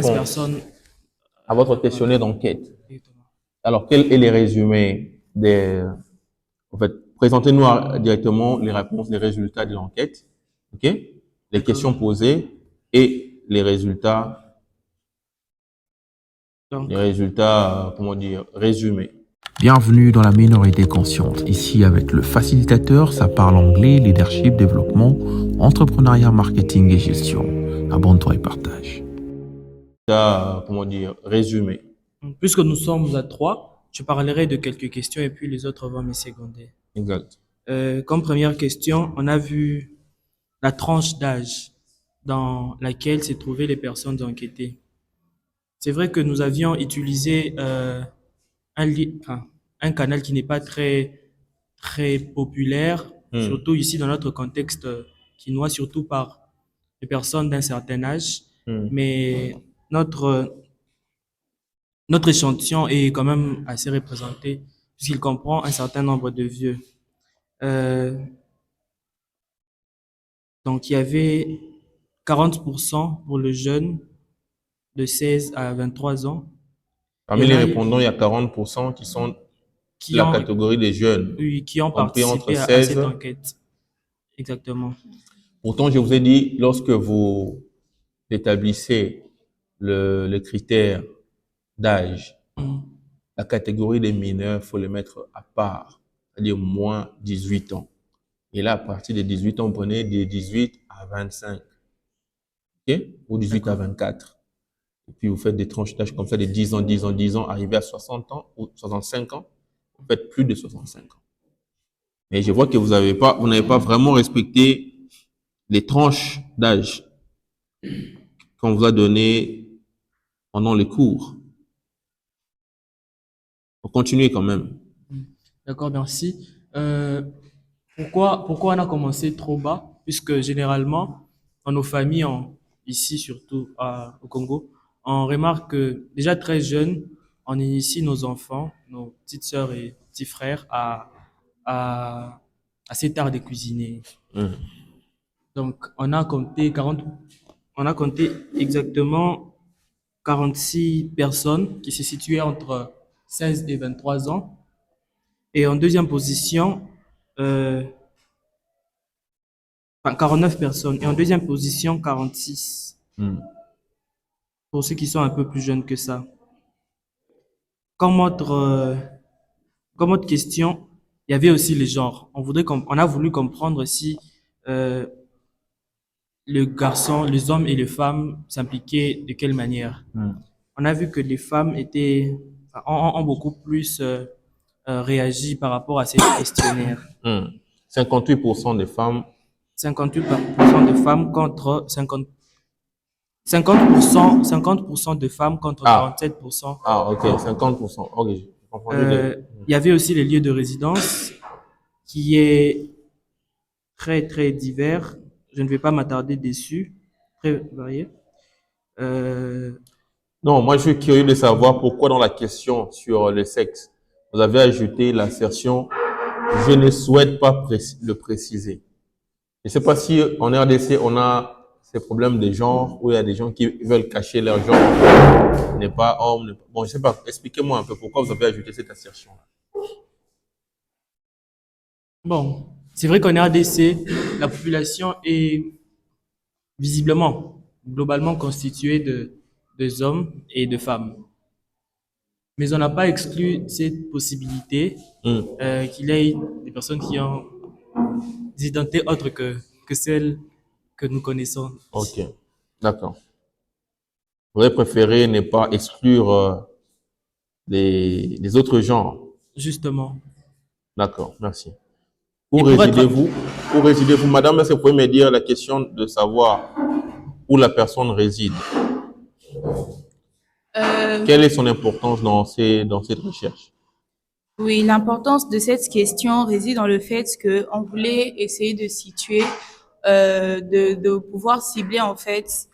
15 Bon, personnes. à votre Voilà, questionnaire d'enquête. exactement. Alors, quel est les résumés des... En fait, présentez-nous directement les réponses, les résultats de l'enquête, ok? Les D'accord. questions posées et Donc, les résultats, comment dire, résumés. Bienvenue dans la minorité consciente. Ici, avec le facilitateur, ça parle anglais, leadership, développement, entrepreneuriat, marketing et gestion. Abonne-toi et partage. Comment dire, résumés. puisque nous sommes à trois, je parlerai de quelques questions et puis les autres vont me seconder. Exact. Comme première question, on a vu la tranche d'âge dans laquelle se trouvaient les personnes enquêtées. C'est vrai que nous avions utilisé un canal qui n'est pas très populaire, surtout ici dans notre contexte quinois, surtout par les personnes d'un certain âge. Mais notre, notre échantillon est quand même assez représenté puisqu'il comprend un certain nombre de vieux. Euh, donc, il y avait 40% pour le jeune de 16 à 23 ans. Il y Parmi en les a répondants, il y a 40% qui sont de qui la ont, catégorie des jeunes, oui, qui ont compris entre participé à 16. cette enquête. Exactement. Pourtant, je vous ai dit, lorsque vous établissez le critère d'âge, la catégorie des mineurs, faut le mettre à part, c'est-à-dire moins 18 ans. Et là, à partir de 18 ans, vous prenez de 18 à 25, ok? Ou 18 à D'accord. 24. Et puis, vous faites des tranches d'âge comme ça de 10 ans, 10 ans, 10 ans, arrivé à 60 ans ou 65 ans, vous faites plus de 65 ans. Mais je vois que vous n'avez pas vraiment respecté les tranches d'âge qu'on vous a donné pendant les cours. Faut continuer quand même. D'accord, merci. Pourquoi on a commencé trop bas? Puisque généralement, dans nos familles, ici surtout au Congo, on remarque que déjà très jeune, on initie nos enfants, nos petites sœurs et petits frères à, à cet art de cuisiner. Donc, on a compté exactement 46 personnes qui se situaient entre 16 et 23 ans. Et en deuxième position, euh, enfin 49 personnes. Et en deuxième position, 46 pour ceux qui sont un peu plus jeunes que ça. Comme autre, euh, comme autre question, il y avait aussi les genres. On a voulu comprendre si euh, le garçon, les hommes et les femmes s'impliquaient de quelle manière. On a vu que les femmes ont beaucoup plus réagi par rapport à ces questionnaires. 58% des femmes. 58% de femmes contre 50% de femmes contre Ah, 47%. ok, 50%. Ok, j'ai confondu les. Il y avait aussi les lieux de résidence qui est très divers. Je ne vais pas m'attarder dessus. Très varié. Euh, Non, moi je suis curieux de savoir pourquoi dans la question sur le sexe, vous avez ajouté l'assertion je ne souhaite pas le préciser. Je ne sais pas si en RDC on a ces problèmes de genre où il y a des gens qui veulent cacher leur genre, n'est pas homme. Bon, je ne sais pas. Expliquez-moi un peu pourquoi vous avez ajouté cette assertion-là. bon, c'est vrai qu'en RDC, la population est visiblement, globalement constituée de hommes et de femmes. Mais on n'a pas exclu cette possibilité qu'il y ait des personnes qui ont des identités autres que celles que nous connaissons. Ok, d'accord. Vous auriez préféré ne pas exclure les autres genres. Justement. D'accord, merci. Et Où pour être... résidez-vous? Où résidez-vous, madame? Est-ce que vous pouvez me dire la question de savoir où la personne réside? Quelle est son importance dans cette recherche? Oui, l'importance de cette question réside dans le fait qu'on voulait essayer de situer, de pouvoir cibler en fait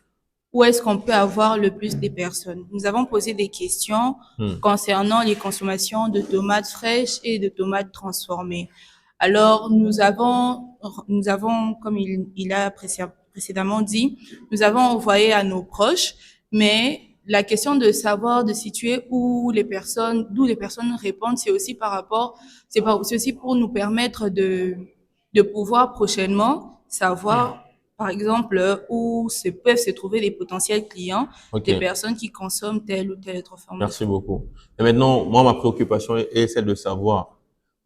où est-ce qu'on peut avoir le plus de personnes. Nous avons posé des questions concernant les consommations de tomates fraîches et de tomates transformées. Alors, comme il a précédemment dit, nous avons envoyé à nos proches, mais la question de savoir, de situer d'où les personnes répondent, c'est aussi c'est aussi pour nous permettre de pouvoir prochainement savoir, par exemple, peuvent se trouver des potentiels clients, Ok, des personnes qui consomment telle ou telle autre forme de merci produit. beaucoup. Et maintenant, moi, ma préoccupation est celle de savoir,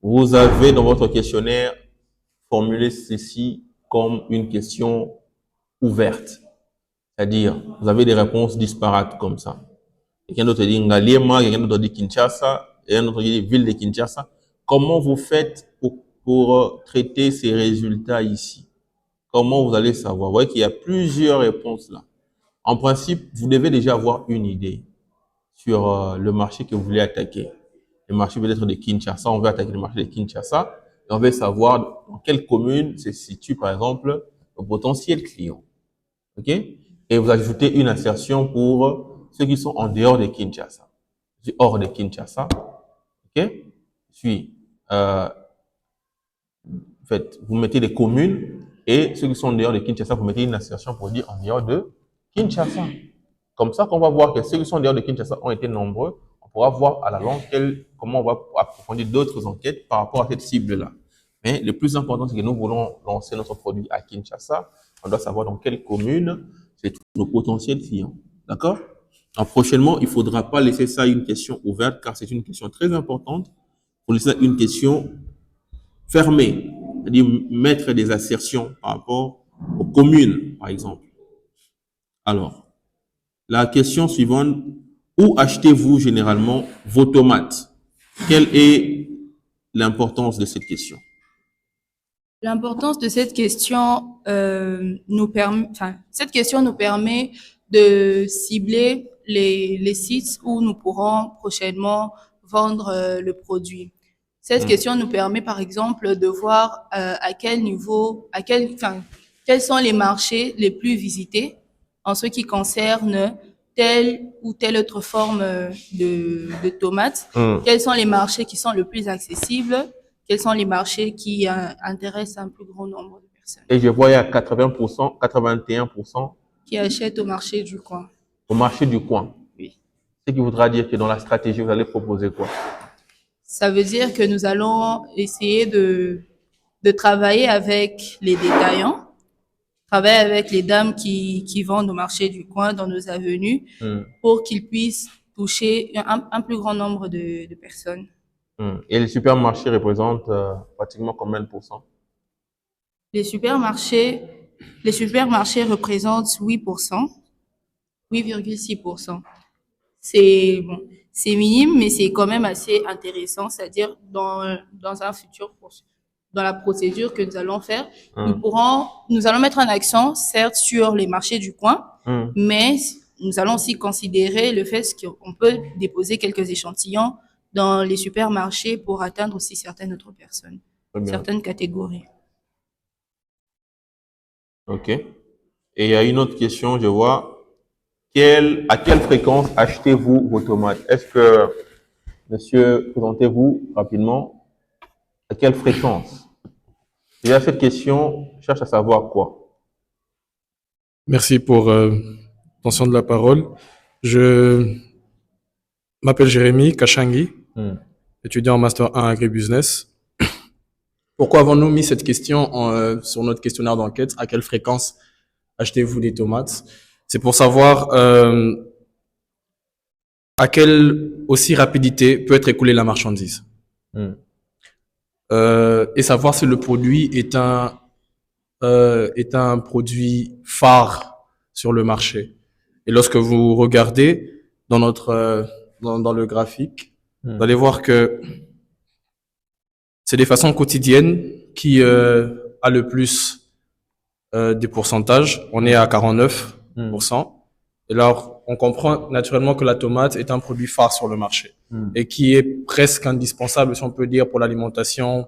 vous avez dans votre questionnaire formulé ceci comme une question ouverte. C'est-à-dire, vous avez des réponses disparates comme ça. Quelqu'un d'autre dit Ngaliema, quelqu'un d'autre dit Kinshasa, et un autre dit ville de Kinshasa. Comment vous faites pour traiter ces résultats ici? Comment vous allez savoir? Vous voyez qu'il y a plusieurs réponses là. En principe, vous devez déjà avoir une idée sur le marché que vous voulez attaquer. Le marché peut être de Kinshasa, on veut attaquer le marché de Kinshasa, et on veut savoir dans quelle commune se situe par exemple le potentiel client. OK? Et vous ajoutez une assertion pour ceux qui sont en dehors de Kinshasa. Je suis hors de Kinshasa. OK? Puis, en fait, vous mettez des communes et ceux qui sont en dehors de Kinshasa, vous mettez une assertion pour dire en dehors de Kinshasa. Comme ça qu'on va voir que ceux qui sont en dehors de Kinshasa ont été nombreux. On pourra voir à la longue comment on va approfondir d'autres enquêtes par rapport à cette cible-là. Mais le plus important, c'est que nous voulons lancer notre produit à Kinshasa. On doit savoir dans quelle commune c'est nos potentiels clients. D'accord? Alors, prochainement, il ne faudra pas laisser ça une question ouverte car c'est une question très importante. Il faut laisser ça une question fermée. C'est-à-dire mettre des assertions par rapport aux communes, par exemple. Alors, la question suivante, où achetez-vous généralement vos tomates? Quelle est l'importance de cette question? L'importance de cette question cette question nous permet de cibler les sites où nous pourrons prochainement vendre le produit. Cette question nous permet, par exemple, de voir à quel niveau, quels sont les marchés les plus visités en ce qui concerne telle ou telle autre forme de tomates. Quels sont les marchés qui sont le plus accessibles? Quels sont les marchés qui intéressent un plus grand nombre de personnes Et je vois il y a 80%, 81% qui achètent au marché du coin? au marché du coin. Oui. Ce qui voudra dire que dans la stratégie, vous allez proposer quoi? Ça veut dire que nous allons essayer de travailler avec les détaillants, travailler avec les dames qui vendent au marché du coin dans nos avenues pour qu'ils puissent toucher un plus grand nombre de personnes. Et les supermarchés représentent pratiquement combien de pourcents? Les supermarchés représentent 8%, 8,6%. C'est bon, c'est minime, mais c'est quand même assez intéressant. C'est-à-dire dans un futur, dans la procédure que nous allons faire, nous allons mettre un accent, certes, sur les marchés du coin, mais nous allons aussi considérer le fait qu'on peut déposer quelques échantillons dans les supermarchés pour atteindre aussi certaines autres personnes, certaines catégories. OK. Et il y a une autre question, je vois. À quelle fréquence achetez-vous vos tomates? Est-ce que, monsieur, présentez-vous rapidement. À quelle fréquence? Déjà, cette question cherche à savoir quoi? Merci pour l'attention de la parole. Je m'appelle Jérémy Kachangi, étudiant en Master 1 Agribusiness. Pourquoi avons-nous mis cette question sur notre questionnaire d'enquête? À quelle fréquence achetez-vous des tomates? C'est pour savoir à quelle aussi rapidité peut être écoulée la marchandise. Et savoir si le produit est un produit phare sur le marché. Et lorsque vous regardez dans dans le graphique, vous allez voir que c'est des façons quotidiennes qui a le plus des pourcentages. On est à 49%. Et alors, on comprend naturellement que la tomate est un produit phare sur le marché et qui est presque indispensable, si on peut dire, pour l'alimentation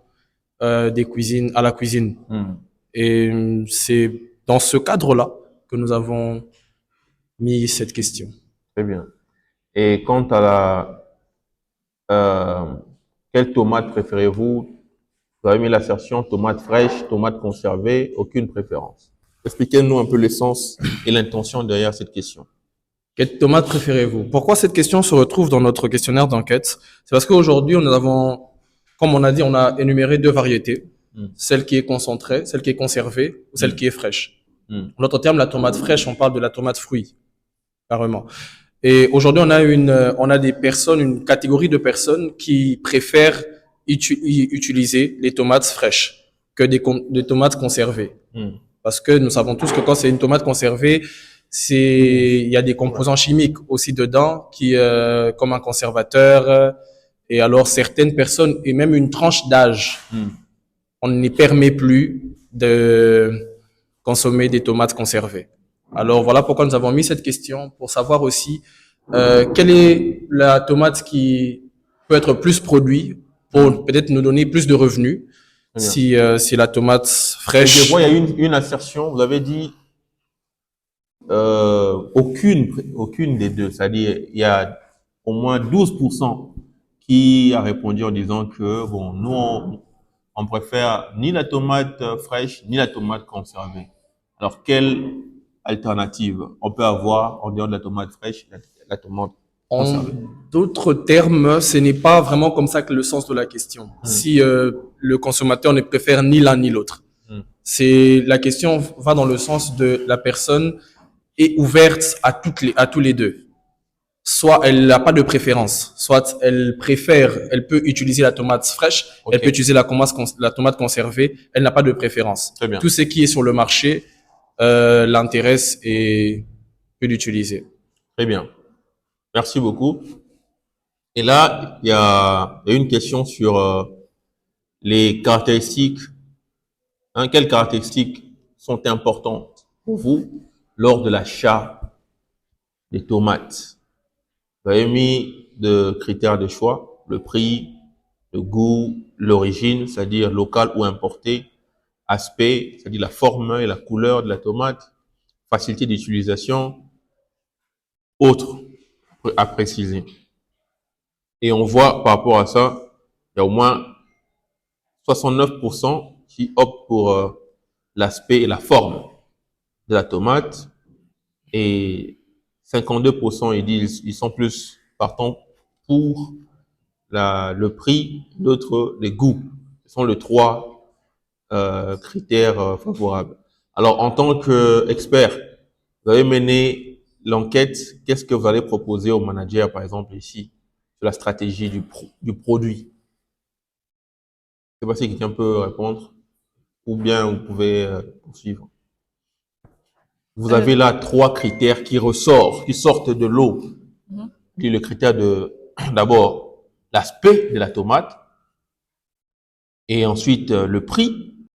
des cuisines, à la cuisine. Et c'est dans ce cadre-là que nous avons mis cette question. Très bien. Et quant à quelle tomate préférez-vous? Vous avez mis l'assertion tomate fraîche, tomate conservée, aucune préférence. Expliquez-nous un peu l'essence et l'intention derrière cette question. Quelle tomate préférez-vous? Pourquoi cette question se retrouve dans notre questionnaire d'enquête? C'est parce qu'aujourd'hui, nous avons, comme on a dit, on a énuméré 2 variétés. Celle qui est concentrée, celle qui est conservée, ou celle qui est fraîche. En d'autres termes, la tomate fraîche, on parle de la tomate fruit, carrément. Et aujourd'hui, on a des personnes, une catégorie de personnes qui préfèrent utiliser les tomates fraîches que des tomates conservées. Parce que nous savons tous que quand c'est une tomate conservée, il y a des composants chimiques aussi dedans qui, comme un conservateur. Et alors, certaines personnes, et même une tranche d'âge, on ne permet plus de consommer des tomates conservées. Alors, voilà pourquoi nous avons mis cette question, pour savoir aussi quelle est la tomate qui peut être plus produite pour peut-être nous donner plus de revenus si la tomate fraîche. Et je vois, il y a une assertion, vous avez dit aucune des deux, c'est-à-dire il y a au moins 12% qui a répondu en disant que bon, nous on préfère ni la tomate fraîche ni la tomate conservée. Alors quelle alternative on peut avoir en dehors de la tomate fraîche et la tomate En conservée? d'autres termes, ce n'est pas vraiment comme ça que le sens de la question. Si le consommateur ne préfère ni l'un ni l'autre. C'est la question va dans le sens de la personne est ouverte à tous les deux. Soit elle n'a pas de préférence, soit elle peut utiliser la tomate fraîche, elle peut utiliser la tomate conservée, elle n'a pas de préférence. Très bien. Tout ce qui est sur le marché l'intéresse et peut l'utiliser. Très bien. Merci beaucoup. Et là, il y a une question sur les caractéristiques. Quelles caractéristiques sont importantes pour vous lors de l'achat des tomates? Vous avez mis de critères de choix, le prix, le goût, l'origine, c'est-à-dire locale ou importée, aspect, c'est-à-dire la forme et la couleur de la tomate, facilité d'utilisation, autres à préciser. Et on voit par rapport à ça, il y a au moins 69% qui optent pour l'aspect et la forme de la tomate et 52% ils sont plus partants pour le prix, d'autres les goûts. Ce sont les 3 critères favorables. Alors en tant qu'expert, vous avez mené l'enquête, qu'est-ce que vous allez proposer au manager par exemple ici sur la stratégie du produit? Je ne sais pas si quelqu'un peut répondre ou bien vous pouvez poursuivre. Vous avez là 3 critères qui sortent de l'eau. Puis le critère d'abord l'aspect de la tomate et ensuite le prix